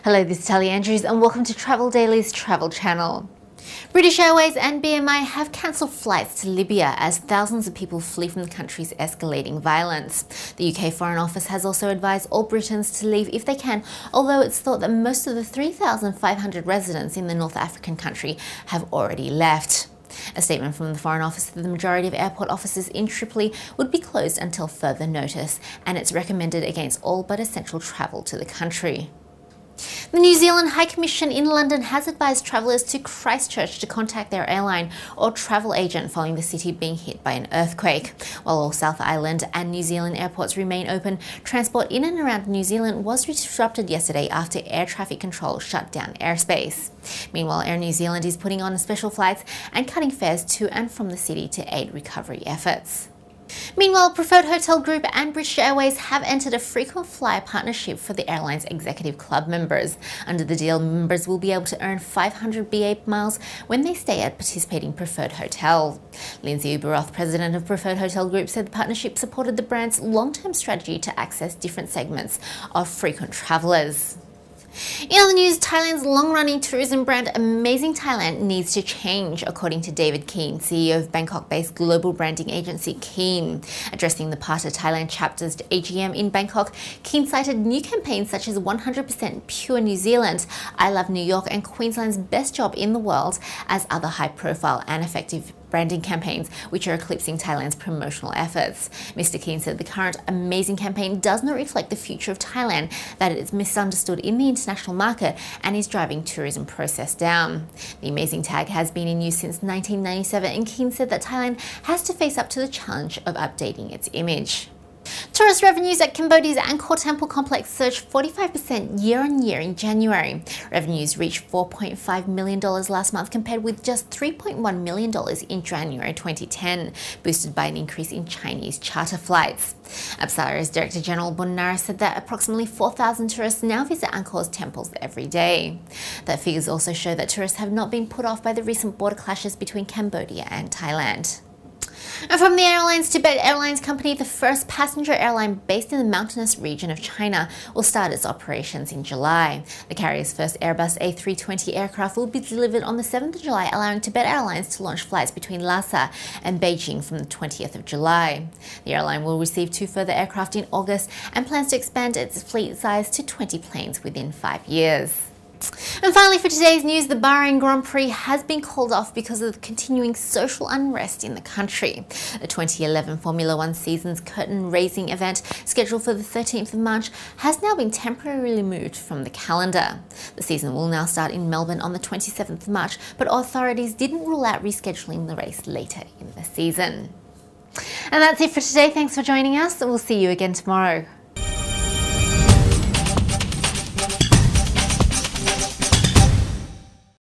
Hello, this is Tally Andrews and welcome to Travel Daily's Travel Channel. British Airways and BMI have cancelled flights to Libya as thousands of people flee from the country's escalating violence. The UK Foreign Office has also advised all Britons to leave if they can, although it's thought that most of the 3,500 residents in the North African country have already left. A statement from the Foreign Office that the majority of airport offices in Tripoli would be closed until further notice, and it's recommended against all but essential travel to the country. The New Zealand High Commission in London has advised travellers to Christchurch to contact their airline or travel agent following the city being hit by an earthquake. While all South Island and New Zealand airports remain open, transport in and around New Zealand was disrupted yesterday after air traffic control shut down airspace. Meanwhile, Air New Zealand is putting on special flights and cutting fares to and from the city to aid recovery efforts. Meanwhile, Preferred Hotel Group and British Airways have entered a frequent flyer partnership for the airline's executive club members. Under the deal, members will be able to earn 500 BA miles when they stay at participating Preferred Hotel. Lindsay Uberoth, president of Preferred Hotel Group, said the partnership supported the brand's long-term strategy to access different segments of frequent travellers. In other news, Thailand's long-running tourism brand Amazing Thailand needs to change, according to David Keane, CEO of Bangkok-based global branding agency Keane. Addressing the Pata Thailand chapter's AGM in Bangkok, Keane cited new campaigns such as 100% Pure New Zealand, I Love New York and Queensland's Best Job in the World as other high-profile and effective branding campaigns which are eclipsing Thailand's promotional efforts. Mr. Keane said the current Amazing campaign does not reflect the future of Thailand, that it is misunderstood in the international market and is driving tourism process down. The Amazing tag has been in use since 1997, and Keane said that Thailand has to face up to the challenge of updating its image. Tourist revenues at Cambodia's Angkor Temple complex surged 45% year-on-year in January. Revenues reached $4.5 million last month compared with just $3.1 million in January 2010, boosted by an increase in Chinese charter flights. Apsara's Director General Bonnara said that approximately 4,000 tourists now visit Angkor's temples every day. The figures also show that tourists have not been put off by the recent border clashes between Cambodia and Thailand. And from the airlines, Tibet Airlines Company, the first passenger airline based in the mountainous region of China, will start its operations in July. The carrier's first Airbus A320 aircraft will be delivered on the 7th of July, allowing Tibet Airlines to launch flights between Lhasa and Beijing from the 20th of July. The airline will receive 2 further aircraft in August and plans to expand its fleet size to 20 planes within 5 years. And finally, for today's news, the Bahrain Grand Prix has been called off because of the continuing social unrest in the country. The 2011 Formula One season's curtain-raising event, scheduled for the 13th of March, has now been temporarily moved from the calendar. The season will now start in Melbourne on the 27th of March, but authorities didn't rule out rescheduling the race later in the season. And that's it for today. Thanks for joining us, and we'll see you again tomorrow.